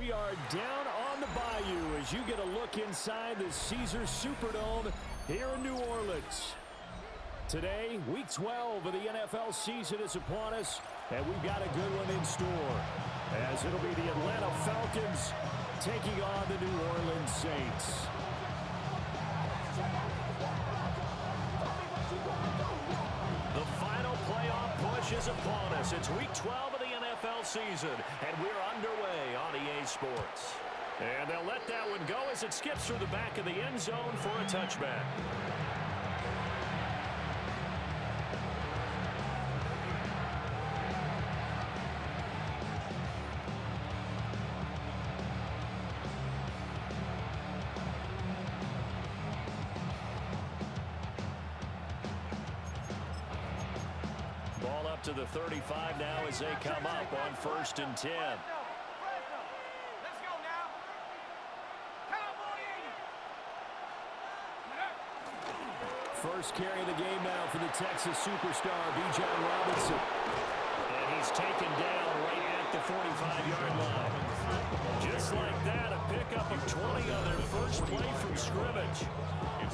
We are down on the bayou as you get a look inside the Caesars Superdome here in New Orleans. Today, Week 12 of the NFL season is upon us, and we've got a good one in store, as it'll be the Atlanta Falcons taking on the New Orleans Saints. The final playoff push is upon us. It's Week 12 of the NFL season, and we're underway on EA Sports. And they'll let that one go as it skips through the back of the end zone for a touchback. Ball up to the 35 now as they come up on 1st and 10. First carry of the game now for the Texas superstar, B.J. Robinson. And he's taken down right at the 45-yard line. Just like that, a pickup of 20 on their first play from scrimmage.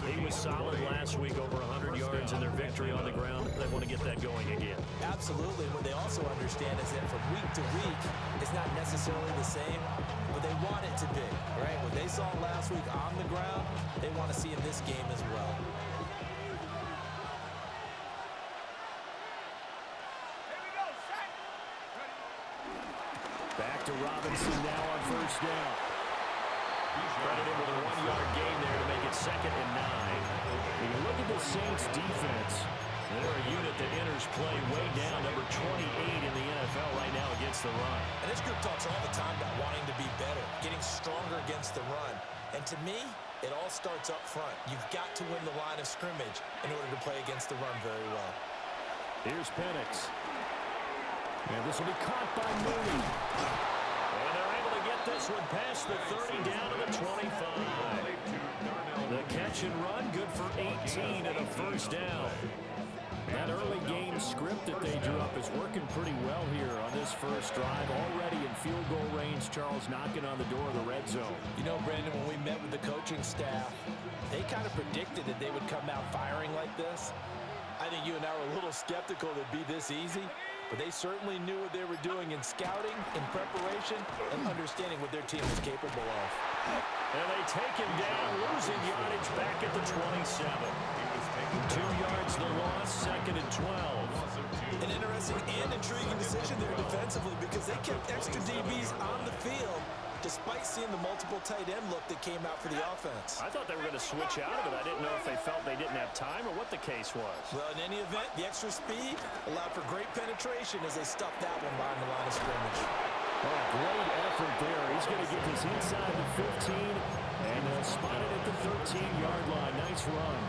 He was solid last week, over 100 yards in their victory on the ground. They want to get that going again. Absolutely. What they also understand is that from week to week, it's not necessarily the same, but they want it to be, right? What they saw last week on the ground, they want to see in this game as well. Back to Robinson now on 1st down. Credited with a 1-yard gain there to make it 2nd and 9. When you look at the Saints defense, they're a unit that enters play way down, number 28 in the NFL right now against the run. And this group talks all the time about wanting to be better, getting stronger against the run. And to me, it all starts up front. You've got to win the line of scrimmage in order to play against the run very well. Here's Penix. And this will be caught by Mooney. And they're able to get this one past the 30 down to the 25. The catch and run, good for 18 and a 1st down. That early game script that they drew up is working pretty well here on this first drive. Already in field goal range, Charles knocking on the door of the red zone. You know, Brandon, when we met with the coaching staff, they kind of predicted that they would come out firing like this. I think you and I were a little skeptical that it'd be this easy, but they certainly knew what they were doing in scouting, in preparation, and understanding what their team is capable of. And they take him down, losing yardage back at the 27. 2 yards the loss, 2nd and 12. An interesting and intriguing decision there defensively because they kept extra DBs on the field despite seeing the multiple tight end look that came out for the offense. I thought they were going to switch out of it. I didn't know if they felt they didn't have time or what the case was. Well, in any event, the extra speed allowed for great penetration as they stuffed that one behind the line of scrimmage. Oh, great effort there. He's going to get this inside the 15, and they'll spot it at the 13-yard line. Nice run.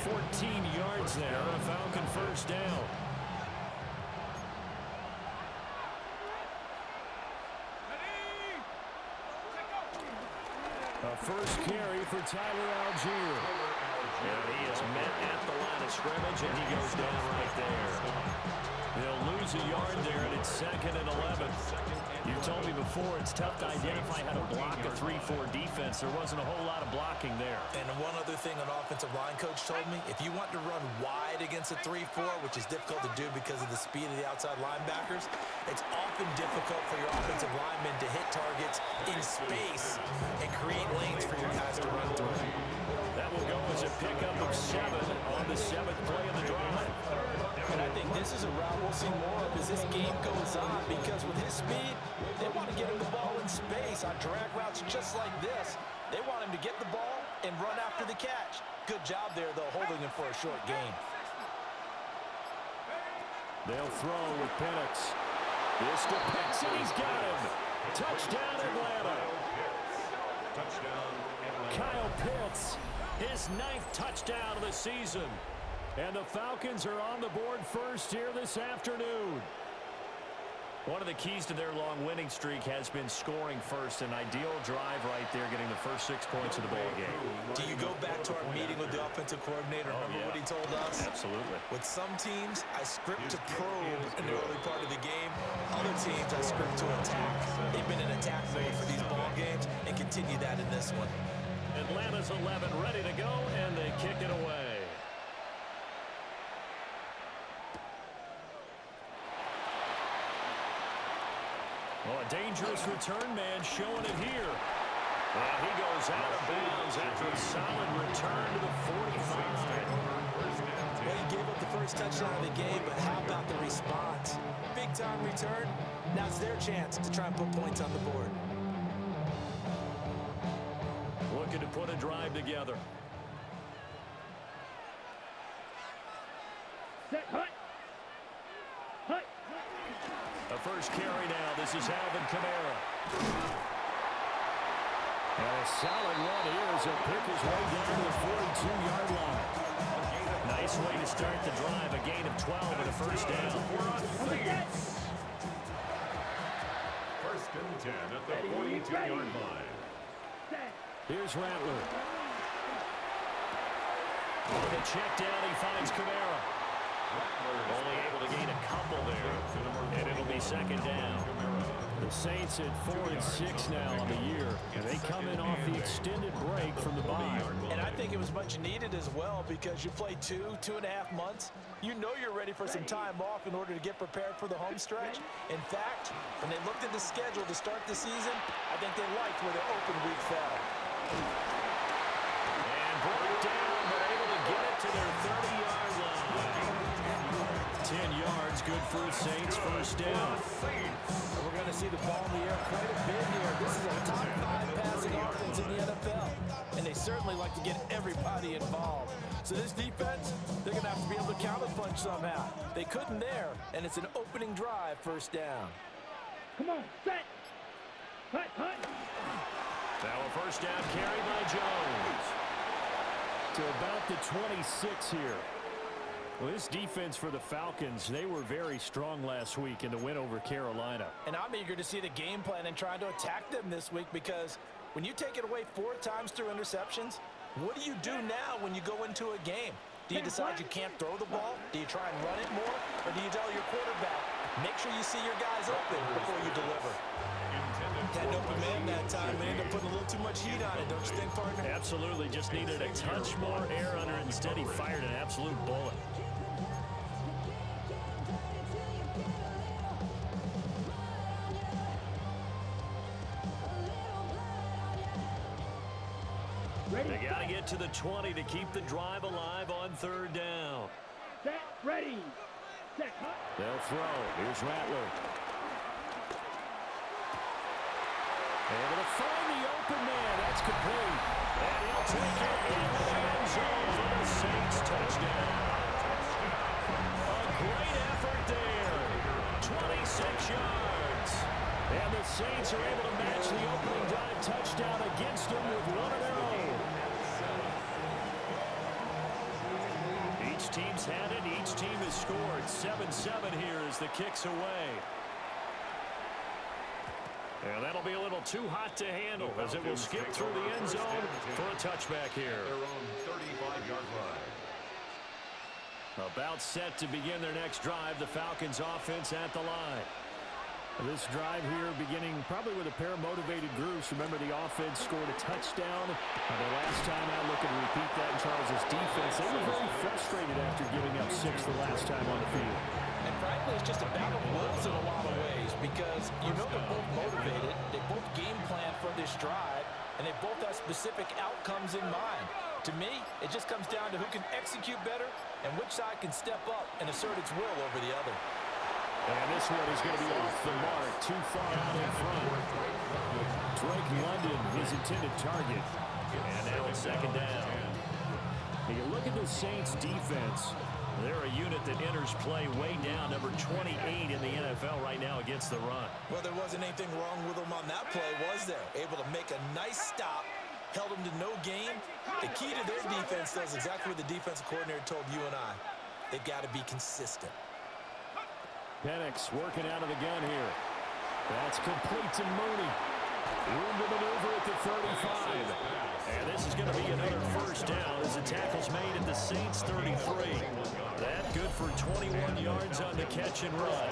14 yards there, a Falcon 1st down. A first carry for Tyler Algier. And he is met at the line of scrimmage, and he goes down right there. They'll lose a yard there, and it's 2nd and 11. You told me before it's tough to identify how to block a 3-4 defense. There wasn't a whole lot of blocking there. And one other thing an offensive line coach told me, if you want to run wide against a 3-4, which is difficult to do because of the speed of the outside linebackers, it's often difficult for your offensive linemen to hit targets in space and create lanes for your guys to run through. That will go as a pickup of 7 on the 7th play of the drive. And I think this is a route we'll see more of as this game goes on because with his speed, they want to get him the ball in space on drag routes just like this. They want him to get the ball and run after the catch. Good job there, though, holding him for a short gain. They'll throw with Penix. This to Pitts, and he's got him. Touchdown, Atlanta. Kyle Pitts, his 9th touchdown of the season. And the Falcons are on the board first here this afternoon. One of the keys to their long winning streak has been scoring first. An ideal drive right there, getting the first 6 points of the ball game. Do you go back to our meeting with the offensive coordinator? Remember what he told us? Absolutely. With some teams, I script to probe in the early part of the game. Other teams, I script to attack. They've been in attack mode for these ball games and continue that in this one. Atlanta's 11 ready to go, and they kick it away. Well, a dangerous return man showing it here. And he goes out of bounds after a solid return to the 45. Well, he gave up the first touchdown of the game, but how about the response? Big-time return. Now it's their chance to try and put points on the board. Looking to put a drive together. Set, hut. Hut. The first carry now. This is Alvin Kamara. And a solid run here as he'll pick his way down to the 42-yard line. Nice way to start the drive. A gain of 12 and a first down. First and 10 at the 42-yard line. Here's Rattler. With a check down, he finds Kamara. Only able to gain a couple there, and it'll be second down. The Saints at 4-6 now on the year, and they come in off the extended break from the bye. And I think it was much needed as well because you play 2.5 months. You know you're ready for some time off in order to get prepared for the home stretch. In fact, when they looked at the schedule to start the season, I think they liked where their open week fell. And brought down, but able to get it to their 30-yard line. 10 yards, good for the Saints, first down. We're going to see the ball in the air quite a bit here. This is a top 5 passing offense in the NFL, and they certainly like to get everybody involved. So this defense, they're going to have to be able to counterpunch somehow. They couldn't there, and it's an opening drive, first down. Come on, set. Hut, hut. Now a first down carry by Jones. To about the 26 here. Well, this defense for the Falcons, they were very strong last week in the win over Carolina. And I'm eager to see the game plan and trying to attack them this week because when you take it away 4 times through interceptions, what do you do now when you go into a game? Do you decide you can't throw the ball? Do you try and run it more? Or do you tell your quarterback, make sure you see your guys open before you deliver? Had an open man that time and ended up putting a little too much heat on it, don't you think, partner? Absolutely, just needed a touch more air under it. Instead, he fired an absolute bullet. They got to get to the 20 to keep the drive alive on third down. Set, ready. Set, hut. They'll throw. Here's Rattler. Able to find the open man. That's complete. And he'll take it in the end zone for the Saints touchdown. A great effort there. 26 yards. And the Saints are able to match the opening drive touchdown against them with one of their own. Each team's had it. Each team has scored. 7-7 here as the kick's away. And that'll be a little too hot to handle as it will skip through the end zone for a touchback here. Their own 35-yard line. About set to begin their next drive, the Falcons offense at the line. This drive here beginning probably with a pair of motivated groups. Remember, the offense scored a touchdown. The last time out, looking to repeat that in Charles' defense. They were very frustrated after giving up 6 the last time on the field. And frankly, it's just a battle of wills in a lot of ways because you know they're both motivated, they both game plan for this drive, and they both have specific outcomes in mind. To me, it just comes down to who can execute better and which side can step up and assert its will over the other. And this one is going to be off the mark, too far out in front. Drake London, his intended target. And now it's second down. You look at the Saints defense. They're a unit that enters play way down, number 28 in the NFL right now against the run. Well, there wasn't anything wrong with them on that play, was there? Able to make a nice stop, held them to no gain. The key to their defense, though, is exactly what the defensive coordinator told you and I. They've got to be consistent. Penix working out of the gun here. That's complete to Mooney. Room to maneuver at the 35. And this is going to be another first down as the tackle's made at the Saints 33. That good for 21 yards on the catch and run.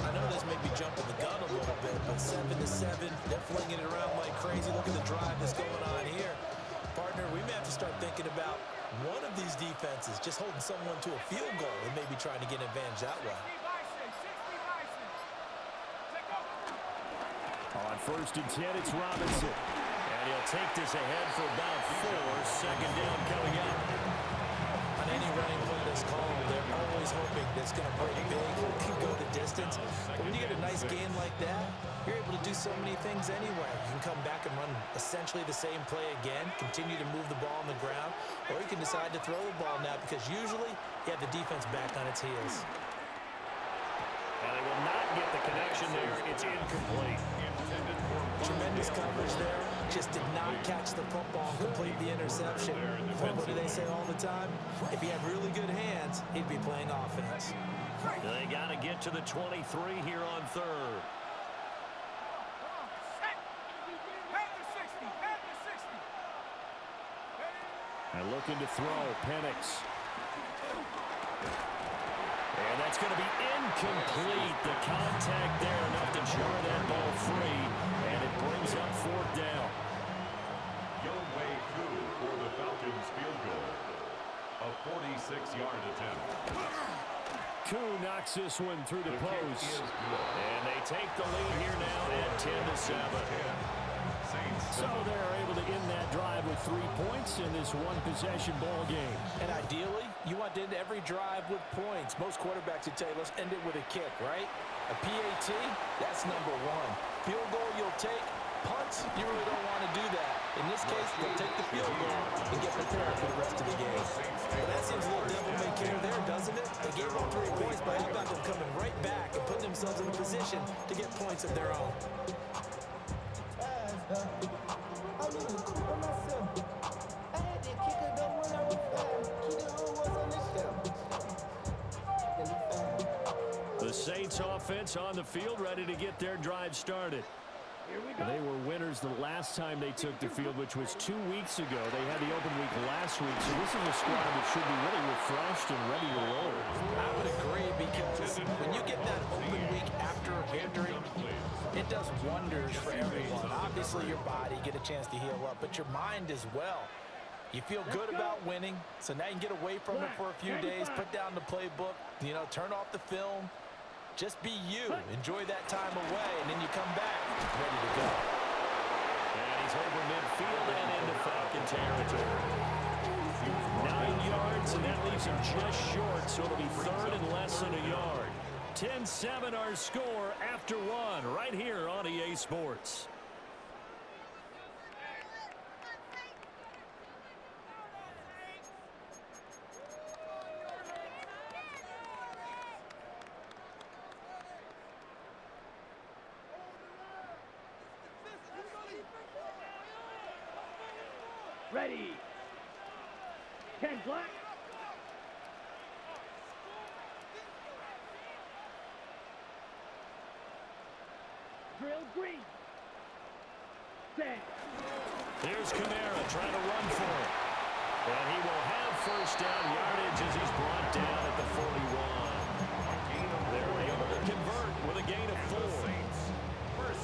I know this may be jumping the gun a little bit, but 7-7, they're flinging it around like crazy. Look at the drive that's going on here. Partner, we may have to start thinking about one of these defenses just holding someone to a field goal and maybe trying to get an advantage that way. On 1st and 10, it's Robinson. And he'll take this ahead for about 4. Second down coming up. On any running play that's called, they're always hoping that it's going to break big, can go the distance. But when you get a nice gain like that, you're able to do so many things anyway. You can come back and run essentially the same play again, continue to move the ball on the ground, or you can decide to throw the ball now because usually you have the defense back on its heels. And they will not get the connection there. It's incomplete. Tremendous coverage there. Just did not catch the football and complete the interception. But what do they say all the time? If he had really good hands, he'd be playing offense. They got to get to the 23 here on 3rd. And looking to throw, Penix. And that's going to be incomplete. The contact there, enough to jar that ball free. And it brings up 4th down. Way Koo for the Falcons field goal. A 46-yard attempt. Koo knocks this one through the post. And they take the lead here now at 10-7. So they're able to end that drive with 3 points in this one-possession ball game. And ideally, you want to end every drive with points. Most quarterbacks would tell you, let's end it with a kick, right? A PAT, that's number 1. Field goal you'll take. Punts, you really don't want to do that. In this case, they'll take the field goal and get prepared for the rest of the game. But that seems a little devil-may-care there, doesn't it? They gave up 3 points, but how about them coming right back and putting themselves in a position to get points of their own? The Saints offense on the field, ready to get their drive started. They were winners the last time they took the field, which was 2 weeks ago. They had the open week last week, so this is a squad that should be really refreshed and ready to roll. I would agree, because when you get that open week after a victory, it does wonders for everyone. Obviously, your body, get a chance to heal up, but your mind as well. You feel good about winning, so now you can get away from it for a few days, put down the playbook, turn off the film. Just be you. Enjoy that time away, and then you come back ready to go. And he's over midfield and into Falcon territory. 9 yards, and that leaves him just short, so it'll be 3rd and less than a yard. 10-7 our score after 1 right here on EA Sports. Ready. 10 black. Drill green. Set. Here's Kamara trying to run for it. And he will have first down yardage as he's brought down at the 41. They're able to convert with a gain of 4.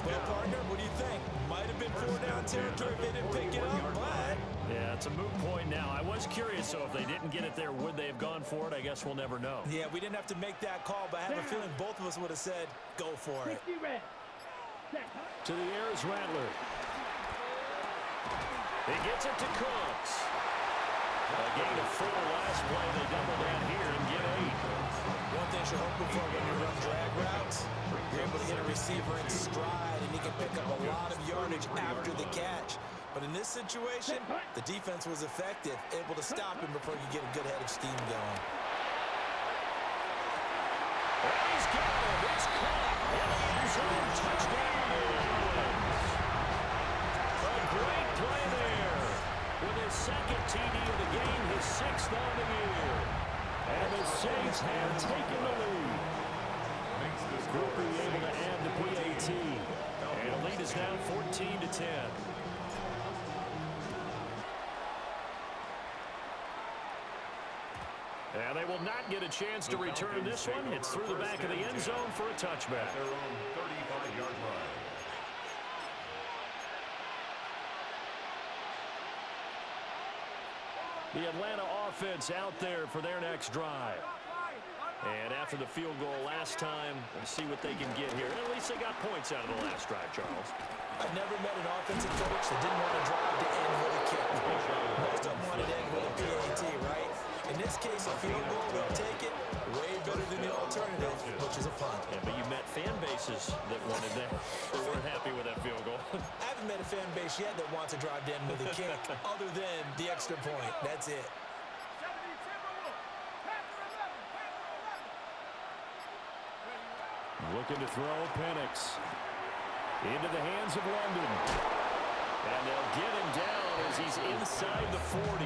Well, partner, what do you think? Might have been 4-down territory if they didn't pick it up, but... Yeah, it's a moot point now. I was curious, so if they didn't get it there, would they have gone for it? I guess we'll never know. Yeah, we didn't have to make that call, but I have a feeling both of us would have said, go for it. 60 red. Set. To the air is Rattler. He gets it to Cooks. A gain of 4 last play. They double down here and get 8. One thing you're hoping for when you run drag routes, you're able to hit a receiver in stride, and he can pick up a lot of yardage after the catch. But in this situation, the defense was effective, able to stop him before you get a good head of steam going. And he's got him. It's caught. Touchdown. A great play there. With his second TD of the game, his 6th on the year. And the Saints have taken the lead. Cooper able to add the PAT. And the lead is now 14-10. And they will not get a chance to return this one. It's through the back of the end zone for a touchback. Their own 35-yard line. The Atlanta offense out there for their next drive. And after the field goal last time, let's see what they can get here. At least they got points out of the last drive, Charles. I've never met an offensive coach that didn't want to drive to end with a kick. Most of them wanted to end with a PAT, right? In this case, a field goal, they'll take it. Way better than the alternative, which is a punt. Yeah, but you met fan bases that wanted that. They weren't happy with that field goal. I haven't met a fan base yet that wants to drive to end with a kick, other than the extra point. That's it. Looking to throw Penix into the hands of London. And they'll get him down as he's inside the 40.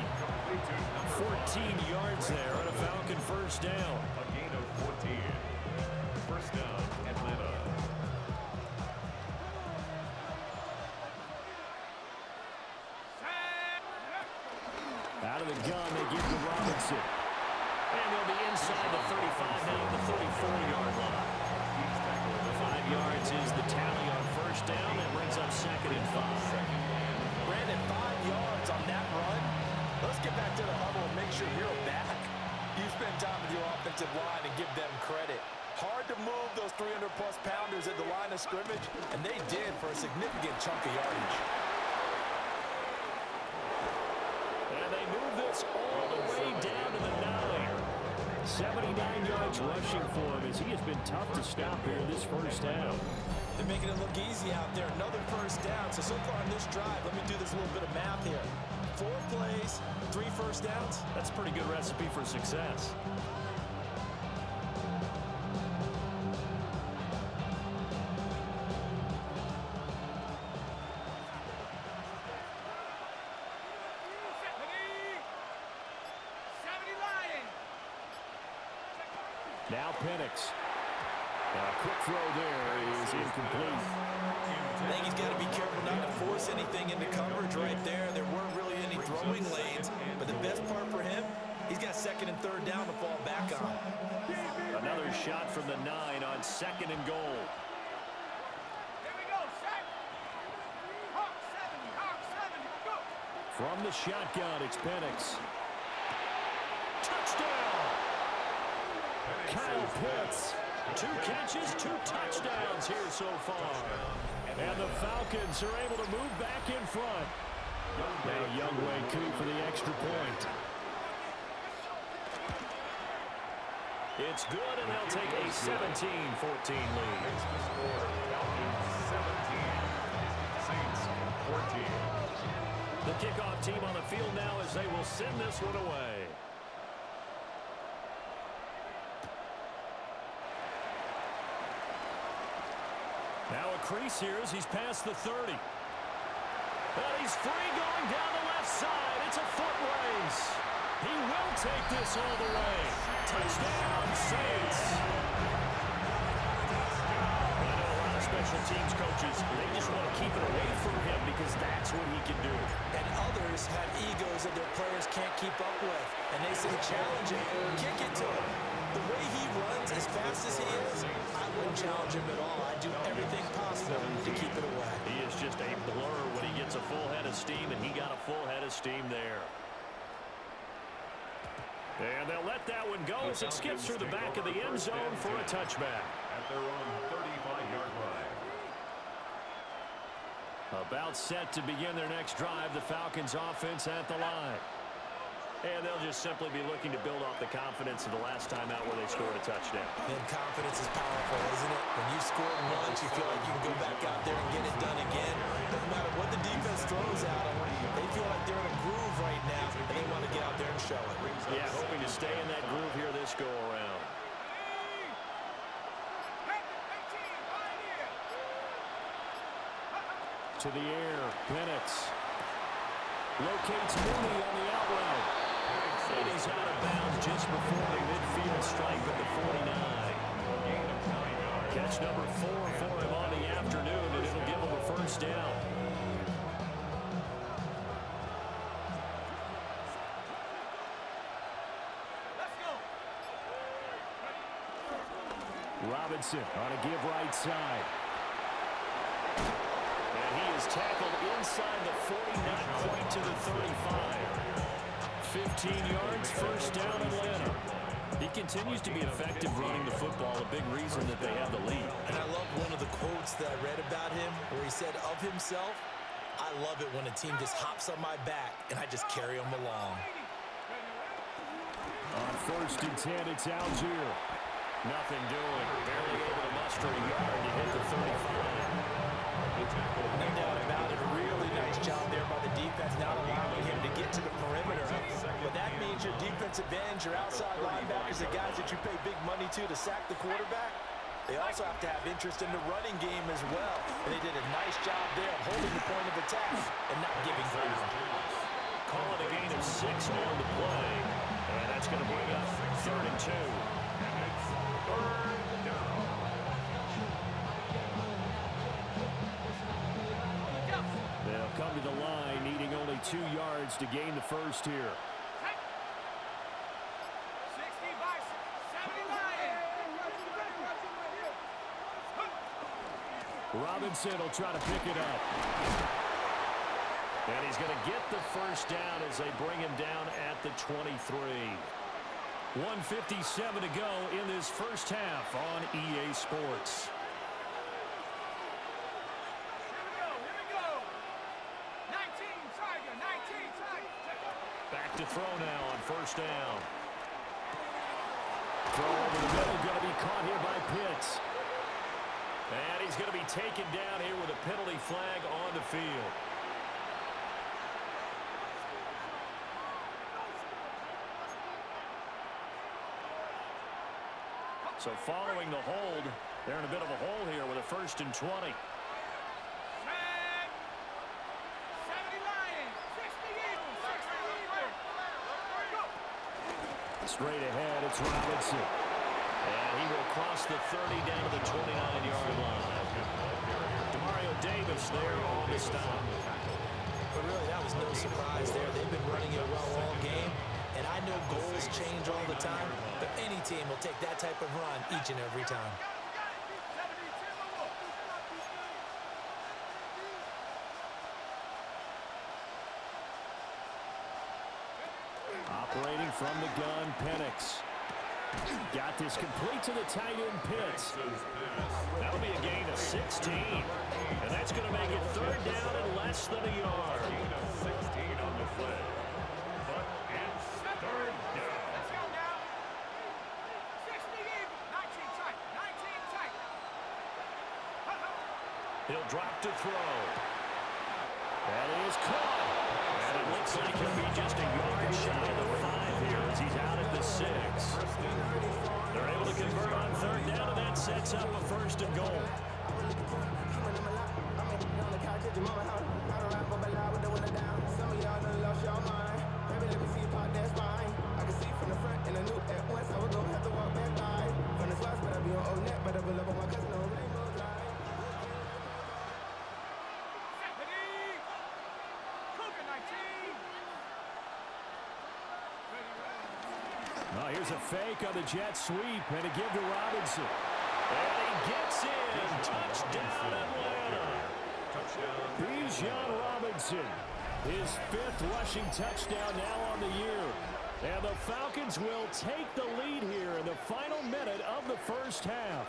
14 yards there on a Falcon first down. A gain of 14. First down, Atlanta. Out of the gun, they give to Robinson. And they'll be inside the 35, now the 34-yard line. 5 yards is the tally on first down. That brings up 2nd and 5. Brandon, 5 yards on that run. Let's get back to the huddle and make sure you're back. You spend time with your offensive line and give them credit. Hard to move those 300-plus pounders at the line of scrimmage, and they did for a significant chunk of yardage. And they move this all the way down to the 9. 79 yards rushing for him as he has been tough to stop here in this first down. They're making it look easy out there. Another first down. So far in this drive, let me do this little bit of math here. 4 plays, 3 first downs. That's a pretty good recipe for success. Now Penix. Quick throw there is incomplete. I think he's got to be careful not to force anything into coverage right there. There weren't really any throwing lanes, but the best part for him, he's got 2nd and 3rd down to fall back on. Another shot from the 9 on 2nd and goal. Here we go, set. Hawk 7, go. From the shotgun, it's Penix. Touchdown! Kyle Pitts. 2 catches, 2 touchdowns here so far. And the Falcons are able to move back in front. Now Younghoe Koo for the extra point. It's good, and they'll take a 17-14 lead. Makes the score Falcons 17, Saints 14. The kickoff team on the field now as they will send this one away. Now a crease here as he's past the 30. But he's free going down the left side. It's a foot race. He will take this all the way. Touchdown, Saints. I know a lot of special teams coaches, they just want to keep it away from him because that's what he can do. And others have egos that their players can't keep up with. And they say, challenge him, kick it to him. The way he runs as fast as he is, I wouldn't challenge him at all. I'd do everything possible to keep it away. He is just a blur when he gets a full head of steam, and he got a full head of steam there. And they'll let that one go as it skips through the back of the end zone for a touchback. At their own 35-yard line. About set to begin their next drive, the Falcons offense at the line. And they'll just simply be looking to build off the confidence of the last time out where they scored a touchdown. And confidence is powerful, isn't it? When you've scored once, you feel like you can go back out there and get it done again. Doesn't matter what the defense throws at them, they feel like they're in a groove right now, and they want to get out there and show it. Yeah, hoping to stay in that groove here this go-around. To the air, Penix locates Mooney on the out route. And he's out of bounds just before the midfield strike at the 49. Catch number 4 for him on the afternoon, and it'll give him a first down. Robinson on a give right side. And he is tackled inside the 40, not quite to the 35. 15 yards, first down Atlanta. He continues to be effective running the football, a big reason that they have the lead. And I love one of the quotes that I read about him where he said of himself, "I love it when a team just hops on my back and I just carry them along." On 1st and 10, it's Algier. Nothing doing. Barely able to muster a yard to hit the 35. No doubt about it. A really nice job there by the defense, not allowing him to get to the perimeter. But that means your defensive ends, your outside linebackers, the guys that you pay big money to sack the quarterback, they also have to have interest in the running game as well. And they did a nice job there of holding the point of attack and not giving ground. Call it a gain of 6 on the play. And that's going to bring up 3rd and 2. They'll come to the line, needing only 2 yards to gain the first here. 60 Robinson will try to pick it up. And he's going to get the first down as they bring him down at the 23. 1:57 to go in this first half on EA Sports. Back to throw now on first down. Throw over the middle, going to be caught here by Pitts. And he's going to be taken down here with a penalty flag on the field. So following the hold, they're in a bit of a hole here with a 1st and 20. Straight ahead, it's Robinson. And he will cross the 30 down to the 29-yard line. Demario Davis there on the stop. But really, that was no surprise there. They've been running it well all game. And I know goals change all the time, but any team will take that type of run each and every time. Operating from the gun, Penix. Got this complete to the tight end, Pitts. That'll be a gain of 16. And that's going to make it 3rd down and less than a yard. 16 on the play. But it's 3rd down. Let's go now. 60 even. 19 tight. 19 tight. He'll drop to throw. That is caught. And it looks like he'll be just a yard shy of the 5 here as he's out at the 6. They're able to convert on 3rd down, and that sets up a 1st and goal. Well, here's a fake on the jet sweep, and a give to Robinson. And he gets in. Touchdown, Atlanta. Bijan Robinson, his 5th rushing touchdown now on the year. And the Falcons will take the lead here in the final minute of the first half.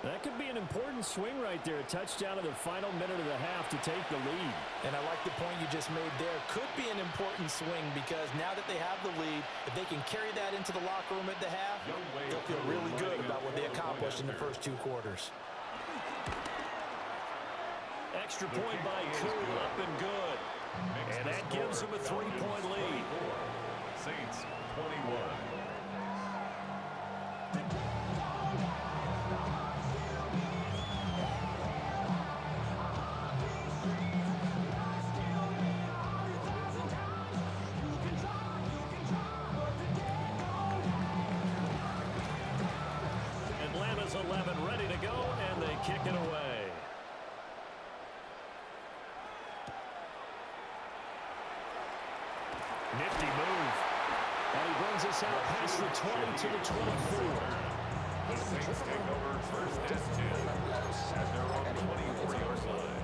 That could be an important swing right there. A touchdown in the final minute of the half to take the lead. And I like the point you just made there. Could be an important swing because now that they have the lead, if they can carry that into the locker room at the half, they'll feel really good about what they accomplished in the first 2 quarters. Extra point by Koo, up and good. And that gives them a 3-point lead. Saints 21. 11 ready to go, and they kick it away. Nifty move. And he brings us out past the 20 to the 24. The Saints take over first and 10 at their own 24-yard line.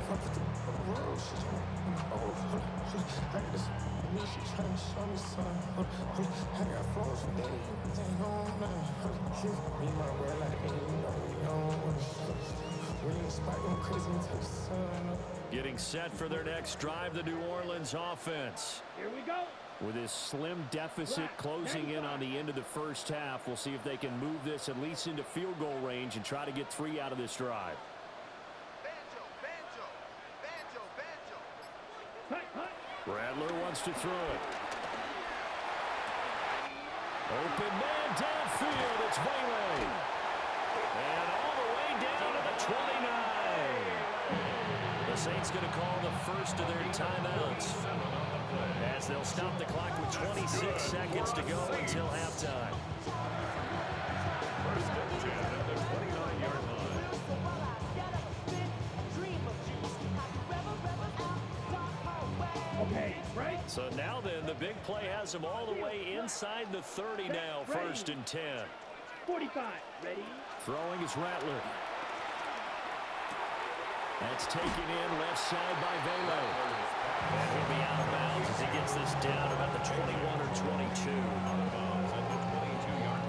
Getting set for their next drive, the New Orleans offense. Here we go. With this slim deficit closing in on the end of the first half, we'll see if they can move this at least into field goal range and try to get 3 out of this drive. Rattler wants to throw it. Open man downfield. It's Bailey. And all the way down to the 29. The Saints going to call the first of their timeouts, as they'll stop the clock with 26 seconds to go until halftime. First and 10 at the 29-yard line. Okay, right? So now then, the big play has them all the way inside the 30 now, first and 10. 45, ready? Throwing is Rattler. That's taken in left side by Velo. And he'll be out of bounds as he gets this down about the 21 or 22.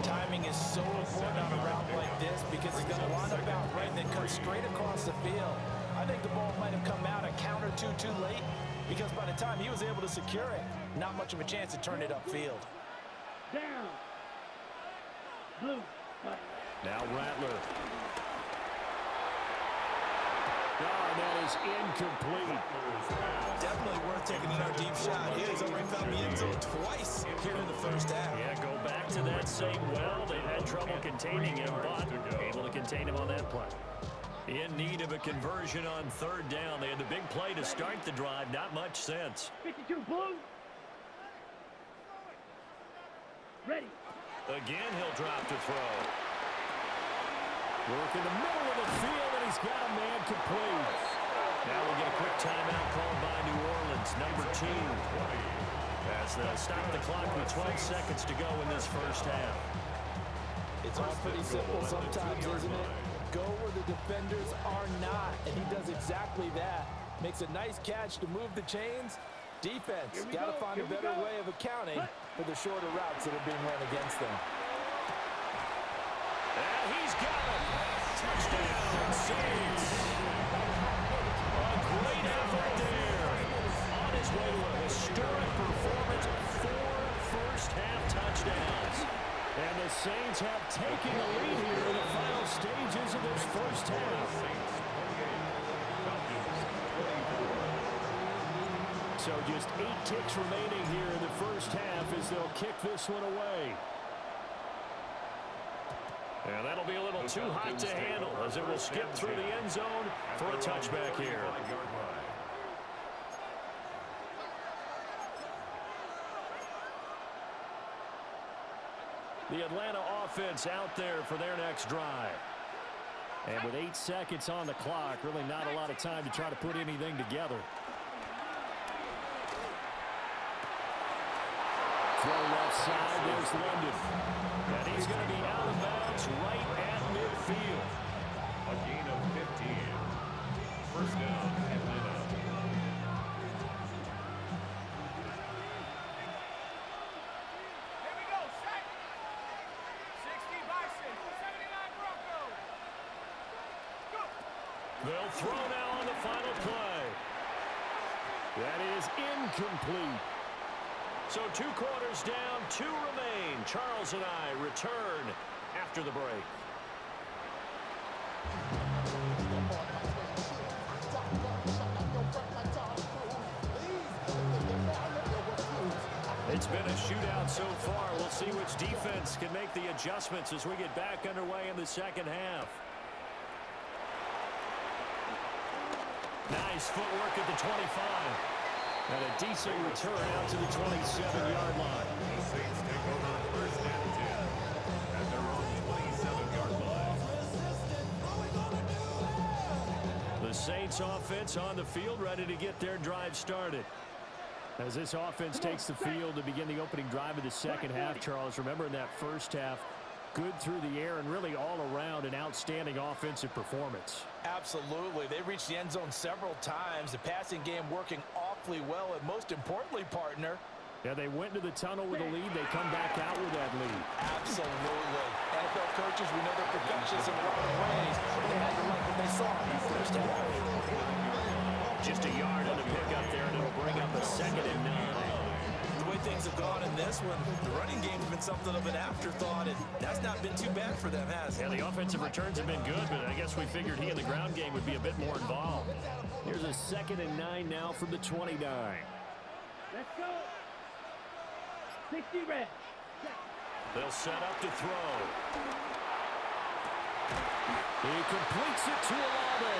Timing is so important on a route like this because he's going to line up out right and then cut straight across the field. I think the ball might have come out a count or two too late because by the time he was able to secure it, not much of a chance to turn it upfield. Down. Blue. Now Rattler. That is incomplete. Definitely worth taking another deep shot. He's already found the end zone twice here in the first half. Yeah, go back to that same well. They've had trouble containing him, but able to contain him on that play. In need of a conversion on third down. They had the big play to start the drive. Not much sense. 52, blue. Ready. Again, he'll drop to throw. Work in the middle of the field, and he's got a man complete. Now we'll get a quick timeout called by New Orleans, number 2. As they'll stop the clock with 12 seconds to go in this first half. It's all pretty simple sometimes, isn't it? Go where the defenders are not, and he does exactly that. Makes a nice catch to move the chains. Defense, got to find a better way of accounting for the shorter routes that are being run against them. And he's got it. Touchdown, Saints. A great effort there. On his way to a historic performance, 4 first-half touchdowns. And the Saints have taken the lead here in the final stages of this first half. So just 8 ticks remaining here in the first half as they'll kick this one away. And that'll be a little too hot to handle as it will skip through the end zone for a touchback here. The Atlanta offense out there for their next drive. And with 8 seconds on the clock, really not a lot of time to try to put anything together. Throw left side, there's London. And he's going to be out of bounds right at midfield. A gain of 15. First down, Atlanta. Here we go, set. 60 Bison, 79 Broncos. Go. They'll throw now on the final play. That is incomplete. So 2 quarters down, 2 remain. Charles and I return after the break. It's been a shootout so far. We'll see which defense can make the adjustments as we get back underway in the second half. Nice footwork at the 25. And a decent return out to the 27-yard line. The Saints take over first and 10 at their own 27-yard line. Saints offense on the field, ready to get their drive started. As this offense takes the field to begin the opening drive of the second half, Charles, remember in that first half, good through the air and really all around an outstanding offensive performance. Absolutely. They reached the end zone several times. The passing game working awfully well, and most importantly, partner, yeah, they went into the tunnel with a lead. They come back out with that lead. absolutely. NFL coaches, we know they're perfectionists in a lot of ways, but they had to like what they saw in that first half. Just a yard on the pickup there, and it'll bring up a 2nd and 9. The way things have gone in this one, the running game's been something of an afterthought, and that's not been too bad for them, has it? Yeah, the offensive returns have been good, but I guess we figured he in the ground game would be a bit more involved. Here's a 2nd and 9 now from the 29. Let's go. 60 red. They'll set up to throw. He completes it to Olave.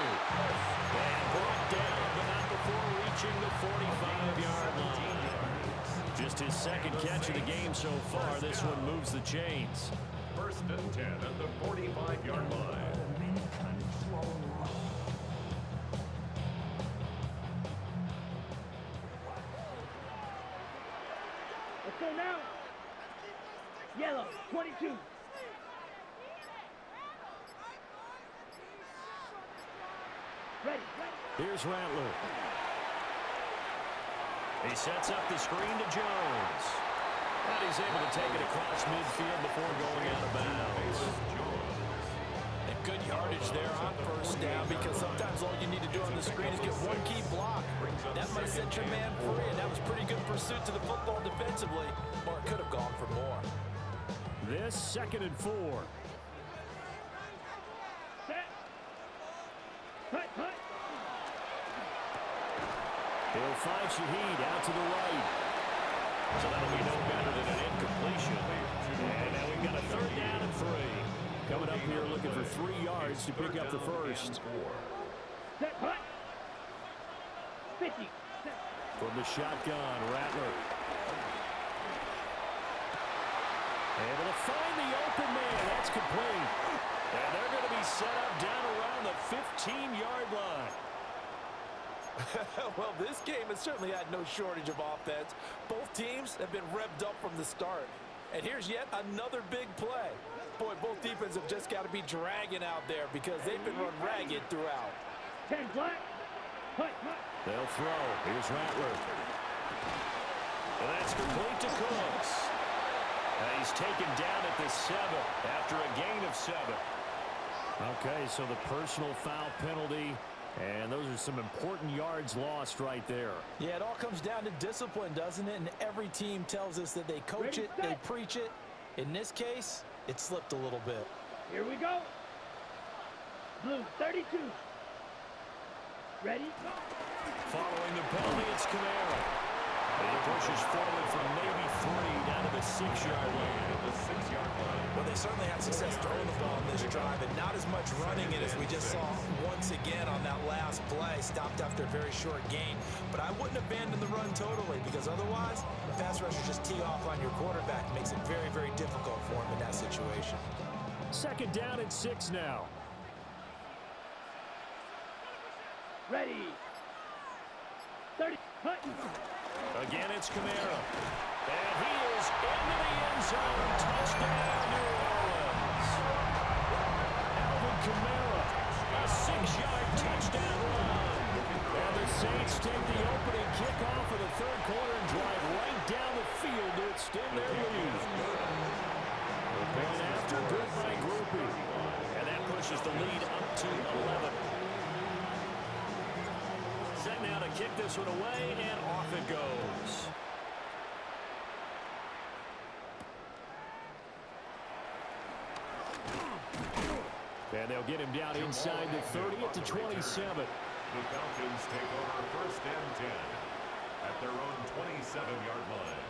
And brought down, but not before reaching the 45-yard line. Just his 2nd catch of the game so far. This one moves the chains. 1st and 10 at the 45-yard line. Let's go now. Yellow, 22. Ready. Here's Rattler. He sets up the screen to Jones. And he's able to take it across midfield before going out of bounds. And good yardage there on 1st down, because sometimes all you need to do on the screen is get one key block. That might set your man free, and that was pretty good pursuit to the football defensively, or it could have gone for more. This 2nd and 4. Set. Hut. He'll find Shaheed out to the right. So that'll be no better than an incompletion. And now we've got a 3rd down and 3. Coming up here looking for 3 yards to pick up the first. Set. Hut. 50. Set. From the shotgun, Rattler. Able to find the open man. That's complete. And they're going to be set up down around the 15-yard line. Well, this game has certainly had no shortage of offense. Both teams have been revved up from the start. And here's yet another big play. Boy, both defenses have just got to be dragging out there because they've been run ragged throughout. 10 black. Hut. They'll throw. Here's Rattler. And that's complete to Cooks. And he's taken down at the 7 after a gain of 7. Okay, so the personal foul penalty. And those are some important yards lost right there. Yeah, it all comes down to discipline, doesn't it? And every team tells us that they coach it, they preach it. In this case, it slipped a little bit. Here we go. Blue, 32. Ready? Go. Following the penalty, it's Kamara. And he pushes forward from maybe 3 down to the 6-yard line. Well, they certainly had success throwing the ball in this drive, and not as much running it as we just saw once again on that last play. Stopped after a very short gain. But I wouldn't abandon the run totally, because otherwise, pass rushers just tee off on your quarterback. Makes it very, very difficult for him in that situation. 2nd down and 6 now. Ready. 30. Hut. Again, it's Kamara. And he is into the end zone. Touchdown, New Orleans. Alvin Kamara, a 6-yard touchdown run. And the Saints take the opening kickoff of the 3rd quarter and drive right down the field to extend their lead. And after, good by Groupie. And that pushes the lead up to 11. Set now to kick this one away, and off it goes. And they'll get him down inside the 30 at the 27. The Falcons take over 1st and 10 at their own 27-yard line.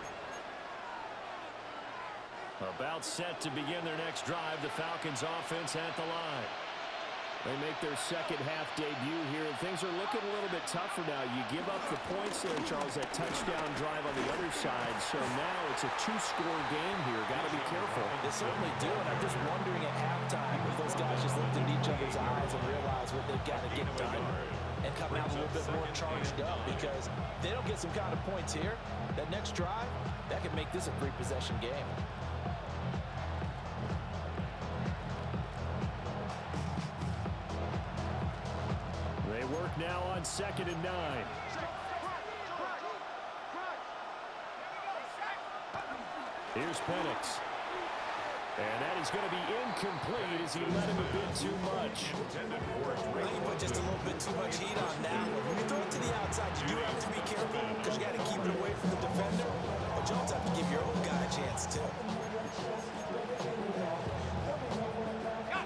About set to begin their next drive. The Falcons offense at the line. They make their second half debut here, and things are looking a little bit tougher now. You give up the points there, Charles, that touchdown drive on the other side. So now it's a 2-score game here. Got to be careful. They certainly do, and I'm just wondering at halftime if those guys just looked in each other's eyes and realized what they've got to get done. to come out a little bit more charged up, because if they don't get some kind of points here, that next drive, that could make this a 3-possession game. They work now on 2nd and 9. Here's Penix. And that is going to be incomplete as he let him a bit too much. Well, you put just a little bit too much heat on that one. When you throw it to the outside, you do have to be careful because you got to keep it away from the defender. But you also have to give your own guy a chance, too.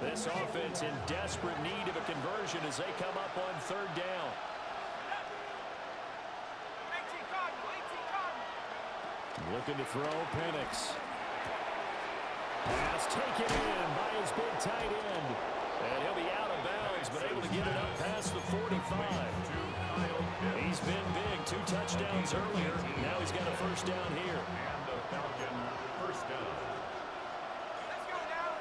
This offense in desperate need of a conversion as they come up on 3rd down. Looking to throw, Penix. Pass taken in by his big tight end. And he'll be out of bounds, but able to get it up past the 45. He's been big. 2 touchdowns earlier. Now he's got a 1st down here. And the Falcon 1st down. Let's go now.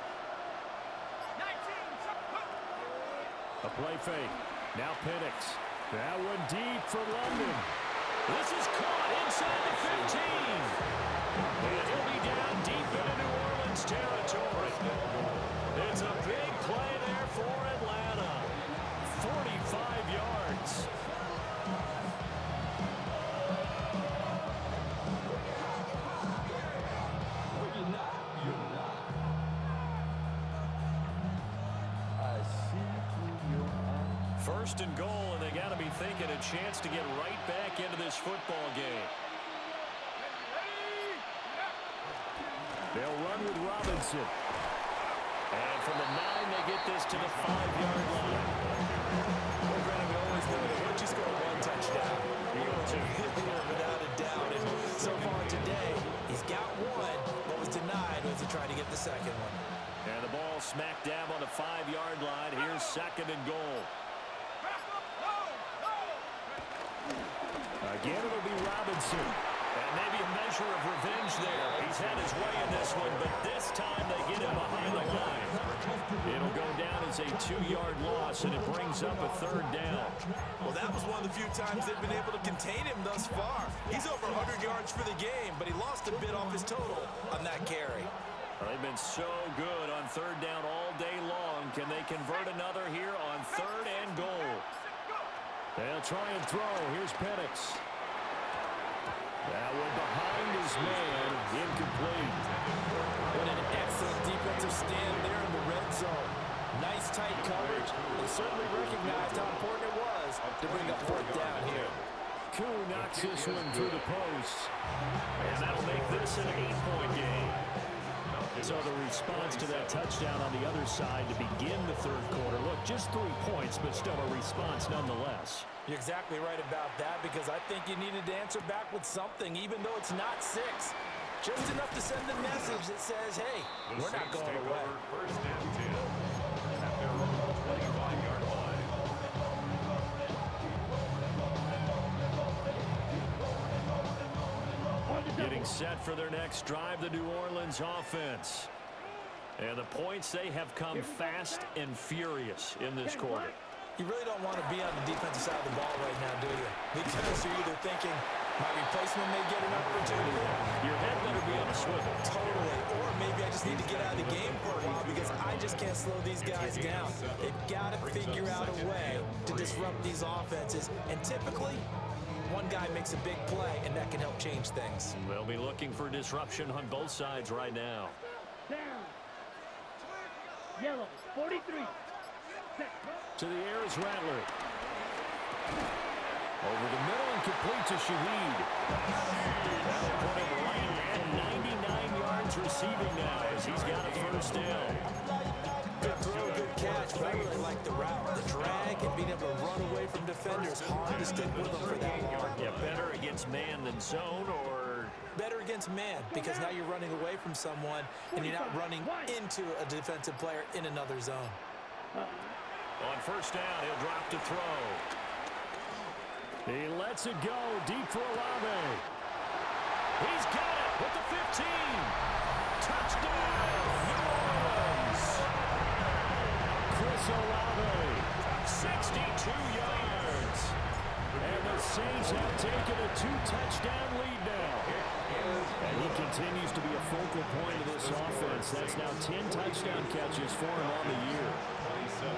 19. A play fake. Now Penix. That one deep for London. This is caught inside the 15. And he'll be down deep into New Orleans territory. It's a big play there for Atlanta. 45 yards. First and goal, and they got to be thinking a chance to get right back into this football game. They'll run with Robinson. And from the 9, they get this to the 5-yard line. Well, Brandon, we always know that once you score 1 touchdown, you're going to hit here without a doubt. And so far today, he's got 1. What was denied was he tried to get the 2nd one. And the ball smack dab on the 5-yard line. Here's 2nd and goal. Again, it'll be Robinson. And maybe a measure of revenge there. He's had his way in this one, but this time they get him behind the line. It'll go down as a 2-yard loss, and it brings up a 3rd down. Well, that was one of the few times they've been able to contain him thus far. He's over 100 yards for the game, but he lost a bit off his total on that carry. Well, they've been so good on 3rd down all day long. Can they convert another here on 3rd and goal? They'll try and throw. Here's Penix. That one behind his man, incomplete. What an excellent defensive stand there in the red zone. Nice tight coverage. They certainly recognized how important it was to bring up 4th down here. Koo knocks this one through the post. And that'll make this an 8-point game. So the response to that touchdown on the other side to begin the 3rd quarter. Look, just 3 points, but still a response nonetheless. You're exactly right about that, because I think you needed to answer back with something, even though it's not 6. Just enough to send the message that says, hey, we're not going away. 1st and 10 at their own 25-yard line. Getting set for their next drive, the New Orleans offense. And the points, they have come fast and furious in this quarter. You really don't want to be on the defensive side of the ball right now, do you? Because you're either thinking, my replacement may get an opportunity. Your head better be on a swivel. Totally. Or maybe I just need to get out of the game for a while because I just can't slow these guys down. They've got to figure out a way to disrupt these offenses. And typically, one guy makes a big play, and that can help change things. They'll be looking for disruption on both sides right now. Down. Yellow, 43. To the air is Rattler. Over the middle and complete to Shaheed. That'll put him right at 99 yards receiving now as he's got a 1st down. Good throw, good catch. But I really like the route, the drag, and being able to run away from defenders. Hard to stick with them for that long. Yeah, better against man than zone, or better against man, because now you're running away from someone and you're not running into a defensive player in another zone. on 1st down, he'll drop to throw. He lets it go deep for Olave. He's got it with the 15. Touchdown, New Orleans. Chris Olave 62 yards. And the Saints have taken a 2-touchdown lead now. And he continues to be a focal point of this offense. That's now 10 touchdown catches for him on the year. 27.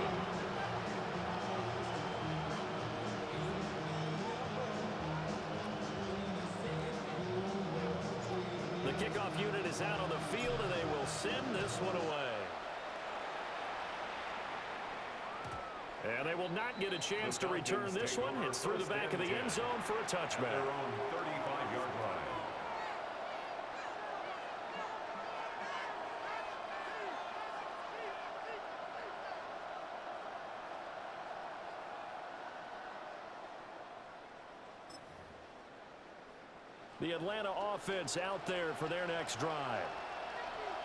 The kickoff unit is out on the field, and they will send this one away. And they will not get a chance to return this one. It's through the back of the end zone for a touchback. Their own 35-yard line. The Atlanta offense out there for their next drive.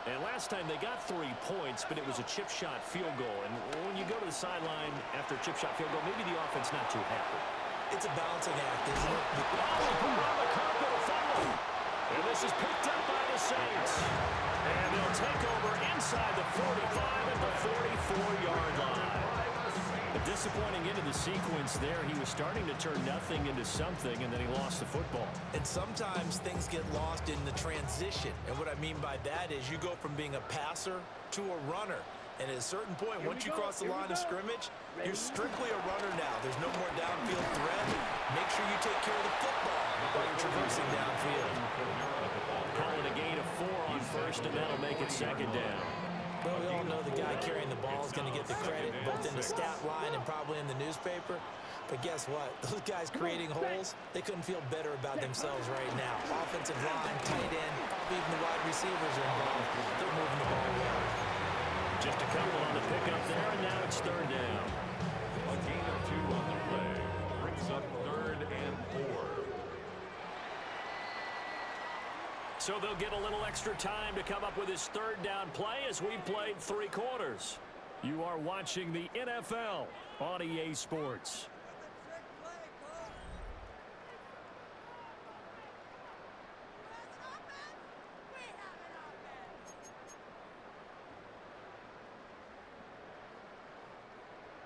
And last time they got 3 points, but it was a chip shot field goal. And when you go to the sideline after a chip shot field goal, maybe the offense not too happy. It's a balancing act, isn't it? Around the carpet, a fumble. And this is picked up by the Saints. And they'll take over inside the 45 at the 44-yard line. A disappointing end of the sequence there. He was starting to turn nothing into something, and then he lost the football. And sometimes things get lost in the transition. And what I mean by that is you go from being a passer to a runner. And at a certain point, once you cross the line of scrimmage, you're strictly a runner now. There's no more downfield threat. Make sure you take care of the football while you're traversing downfield. Calling a gain of 4 on first, and that'll make it second down. Well, we all know the guy carrying the ball is going to get the credit, both in the stat line and probably in the newspaper. But guess what? Those guys creating holes, they couldn't feel better about themselves right now. Offensive line, tight end, probably even the wide receivers are involved. They're moving the ball well. Just a couple on the pickup there, and now it's third down. A gain of 2 on the play brings up 3rd and 4. So they'll get a little extra time to come up with his third down play as we played 3 quarters. You are watching the NFL on EA Sports.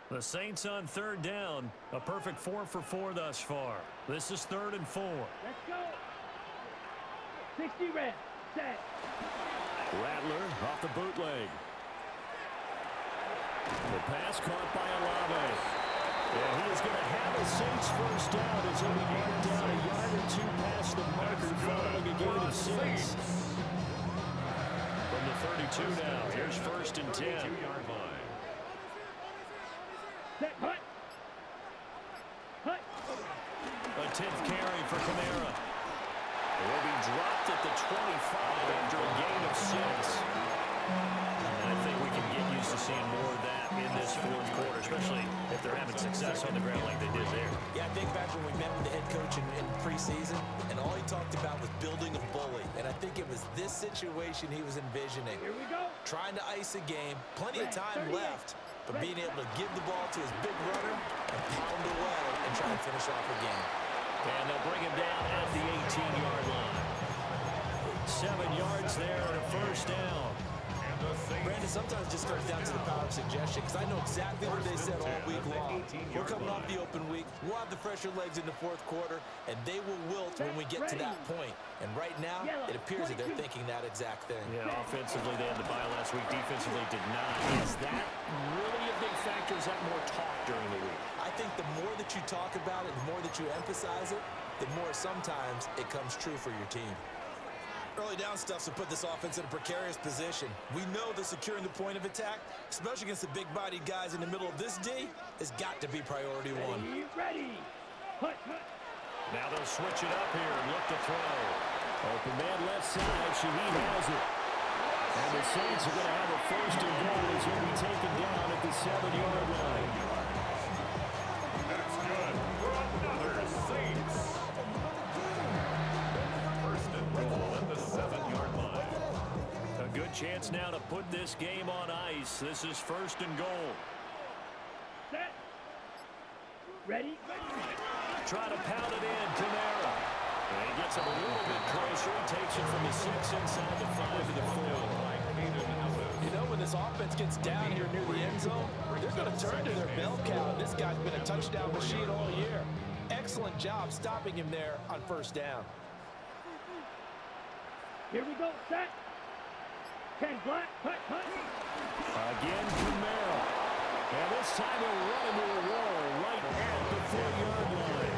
The Saints on third down, a perfect 4 for 4 thus far. This is 3rd and 4. Let's go. 60 red. Set. Rattler off the bootleg. The pass caught by Olave. And he is going to have a Saints first down as he'll be marked down a yard or 2 past the marker following a gain of 6. From the 32 now, here's 1st and 10. 2-yard line. Set. Hut. Hut. A 10th carry for Kamara. It will be dropped at the 25 after a gain of 6. And I think we can get used to seeing more of that in this 4th quarter, especially if they're having success on the ground like they did there. Yeah, I think back when we met with the head coach in preseason, and all he talked about was building a bully. And I think it was this situation he was envisioning. Here we go. Trying to ice a game, plenty of time left, but being able to give the ball to his big runner and pound away and try and finish off a game. And they'll bring him down at the 18-yard line. 7 yards there and a first down. Brandon, sometimes it just comes down to the power of suggestion, because I know exactly what they said all week long. We're coming off the open week. We'll have the fresher legs in the 4th quarter, and they will wilt when we get to that point. And right now, it appears that they're thinking that exact thing. Yeah, offensively, they had the bye last week. Defensively, did not. Is that really a big factor? Is that more talk during the week? I think the more that you talk about it, the more that you emphasize it, the more sometimes it comes true for your team. Early down stuff to put this offense in a precarious position. We know that securing the point of attack, especially against the big-bodied guys in the middle of this D, has got to be priority 1. Ready. Hut. Hut. Now they'll switch it up here and look to throw. Open man left side. Shaheed has it. And the Saints are going to have a 1st and goal as he'll be taken down at the 7-yard line. That's good for another Saints. 1st and goal at the 7-yard line. A good chance now to put this game on ice. This is 1st and goal. Set. Ready. Try to pound it in, Kamara. And he gets him a little bit closer. He takes it from the 6 inside the 5 to the 4. You know, when this offense gets down here near the end zone, they're going to turn to their bell cow. This guy's been a touchdown machine all year. Excellent job stopping him there on first down. Here we go, set. 10 black, cut. Again, Camaro. And this time he'll run into a wall right at the 4-yard line.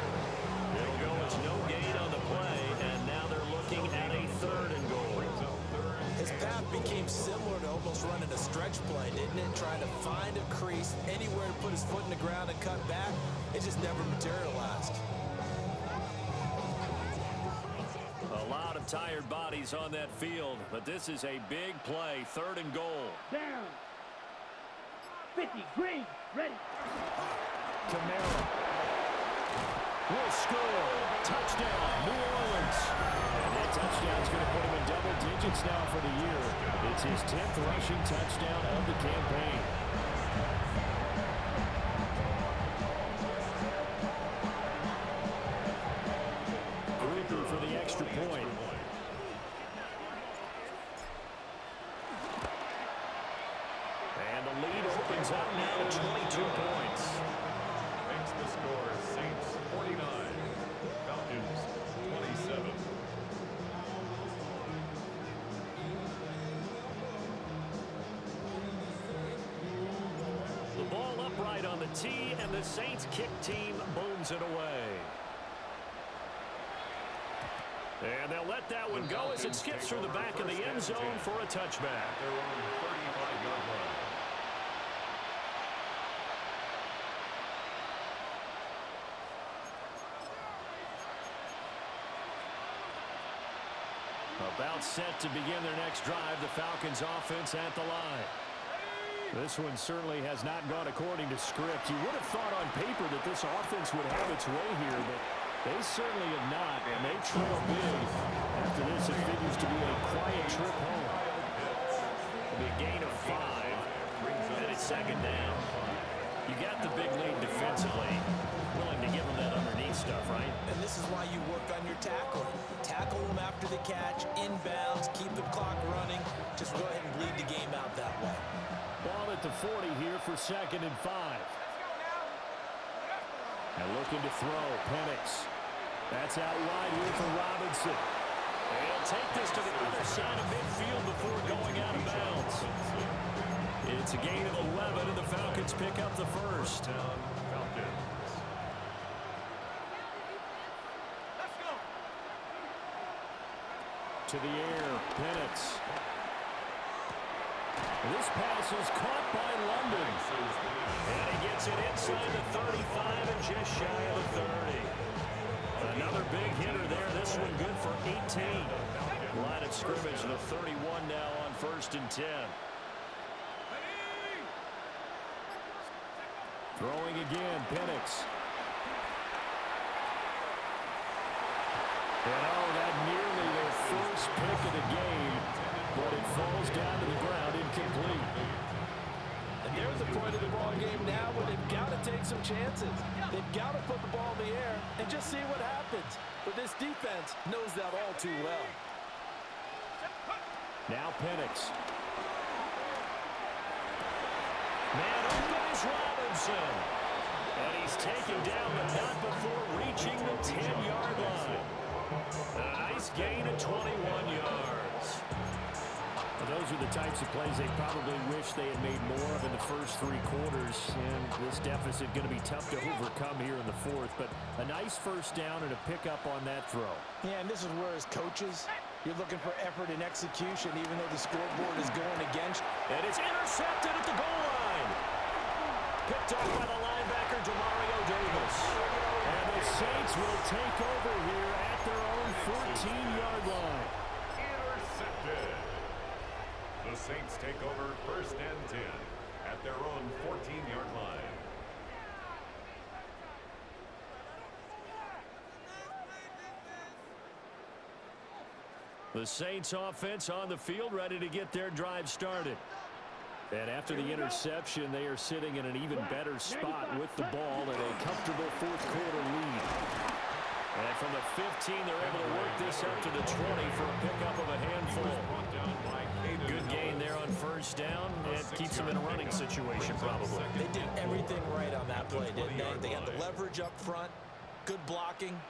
It'll go as no gain on the play, and now they're looking at a 3rd and goal. His path became similar to almost running a stretch play, didn't it? Trying to find a crease, anywhere to put his foot in the ground and cut back. It just never materialized. A lot of tired bodies on that field, but this is a big play, 3rd and goal. Down. 50, green, ready. Camaro will score. Touchdown, New Orleans. And that touchdown's going to put him in double digits now for the year. It's his 10th rushing touchdown of the campaign. Gruber for the extra point. And the lead opens up now to 22 points. Makes the score Saints 49, Falcons 27. The ball upright on the tee, and the Saints kick team booms it away. And they'll let that one go as it skips through the back of the end zone for a touchback. Their own 35-yard line. About set to begin their next drive, the Falcons offense at the line. This one certainly has not gone according to script. You would have thought on paper that this offense would have its way here, but they certainly have not, and they trail big. After this, it figures to be a quiet trip home. It'll be a gain of 5, and it's 2nd down. You got the big lead defensively. Willing to give them that underneath stuff, right? And this is why you work on your tackling. Tackle them after the catch, inbounds, keep the clock running. Just go ahead and bleed the game out that way. Ball at the 40 here for 2nd and 5. And looking to throw, Penix. That's out wide here for Robinson. And he'll take this to the other side of midfield before going out of bounds. It's a gain of 11, and the Falcons pick up the 1st. Falcons. Let's go. To the air, Penix. This pass is caught by London. And he gets it inside the 35 and just shy of the 30. Another big hitter there. This one good for 18. Line of scrimmage, the 31 now on 1st and 10. Throwing again, Penix. And that nearly their first pick of the game, but it falls down to the ground incomplete. And there's the point of the ball game now where they've got to take some chances. They've got to put the ball in the air and just see what happens. But this defense knows that all too well. Now Penix. Man open is Robinson. And he's taken down, but not before reaching the 10-yard line. A nice gain of 21 yards. Well, those are the types of plays they probably wish they had made more of in the first 3 quarters. And this deficit going to be tough to overcome here in the 4th. But a nice first down and a pickup on that throw. Yeah, and this is where as coaches, you're looking for effort and execution, even though the scoreboard is going against. And it's intercepted at the goal line. Picked off by the linebacker, Demario Davis. And the Saints will take over here at their own 14-yard line. Intercepted. The Saints take over 1st and 10 at their own 14-yard line. The Saints offense on the field, ready to get their drive started. And after the interception, they are sitting in an even better spot with the ball and a comfortable 4th quarter lead. And from the 15, they're able to work this up to the 20 for a pickup of a handful. Good gain there on 1st down. It keeps them in a running situation, probably. They did everything right play, didn't they? They got the leverage up front, good blocking,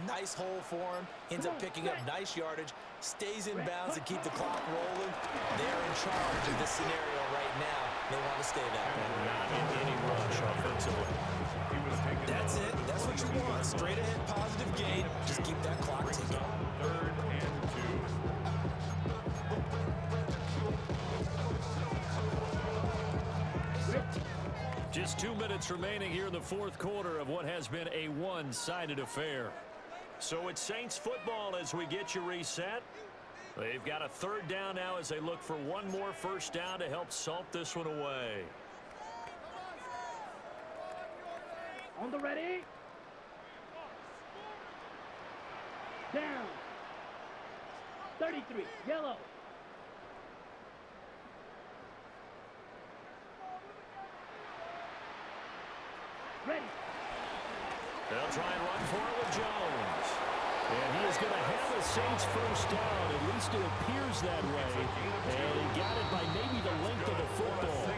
nice hole for him, ends up picking up nice yardage, stays in bounds to keep the clock rolling. They're in charge of this scenario right now. They want to stay that way. Not in any rush offensively. That's it. That's what you want. Straight ahead, positive gain. Just keep that clock ticking. 3rd and 2. Just 2 minutes remaining here in the fourth quarter of what has been a one-sided affair. So it's Saints football as we get you reset. They've got a 3rd down now as they look for one more first down to help salt this one away. On the ready. Down. 33. Yellow. Ready. They'll try and run for it with Jones. And he is going to have a Saints first down. At least it appears that way. And he got it by maybe the length of the football.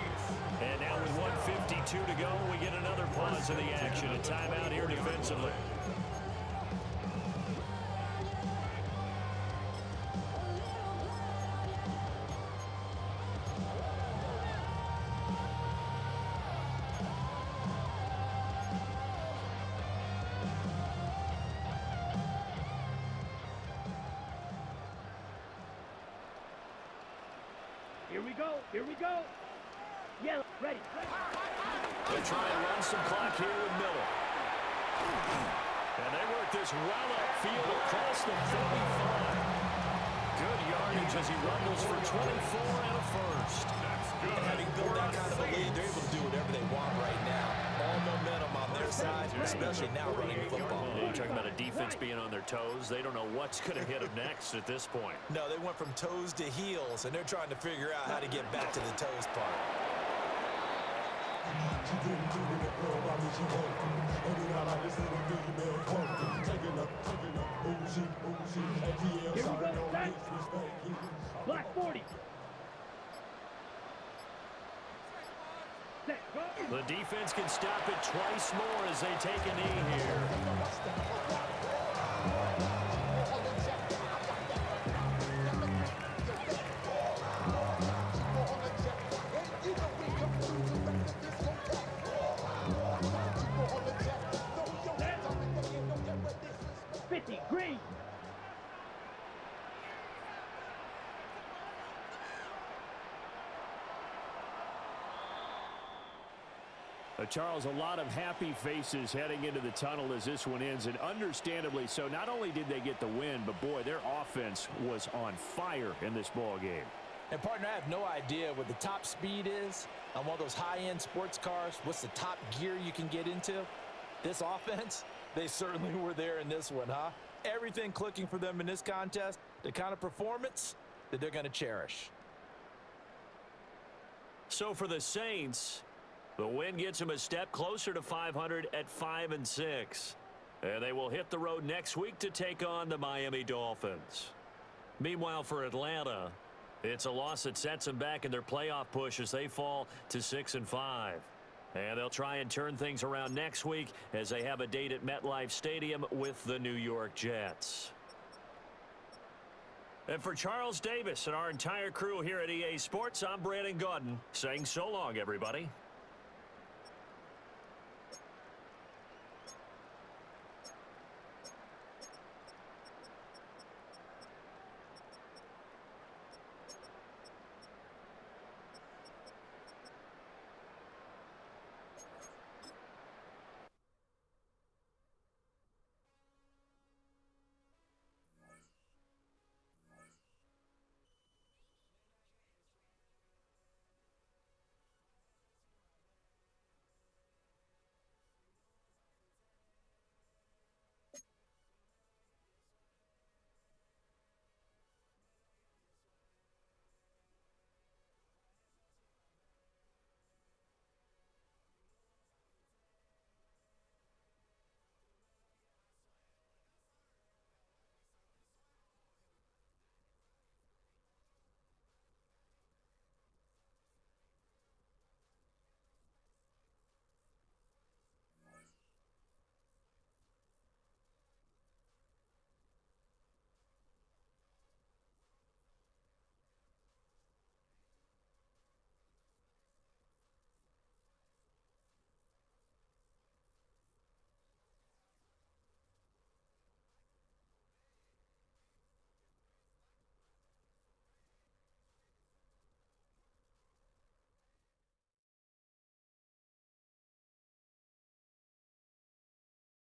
And now with 1:52 to go, we get another pause in the action. A timeout here defensively. Here we go. Yellow. Ready. They try and run some clock here with Miller. And they work this well upfield across the 35. Good yardage as he rumbles for 24 and a first. And having built that kind of a lead, they're able to do whatever they want right now. All momentum on their side, especially now running football. You're talking about a defense being on their toes. They don't know what's going to hit them next at this point. No, they went from toes to heels, and they're trying to figure out how to get back to the toes part. Here we go. Set. Black 40. Set. Go. The defense can stop it twice more as they take a knee here. Green. Charles, a lot of happy faces heading into the tunnel as this one ends, and understandably so. Not only did they get the win, but boy, their offense was on fire in this ball game. And partner, I have no idea what the top speed is on one of those high-end sports cars. What's the top gear you can get into? This offense, they certainly were there in this one, huh? Everything clicking for them in this contest, the kind of performance that they're going to cherish. So for the Saints, the win gets them a step closer to 500 at 5-6. And they will hit the road next week to take on the Miami Dolphins. Meanwhile, for Atlanta, it's a loss that sets them back in their playoff push as they fall to 6-5. And they'll try and turn things around next week as they have a date at MetLife Stadium with the New York Jets. And for Charles Davis and our entire crew here at EA Sports, I'm Brandon Gaudin saying so long, everybody.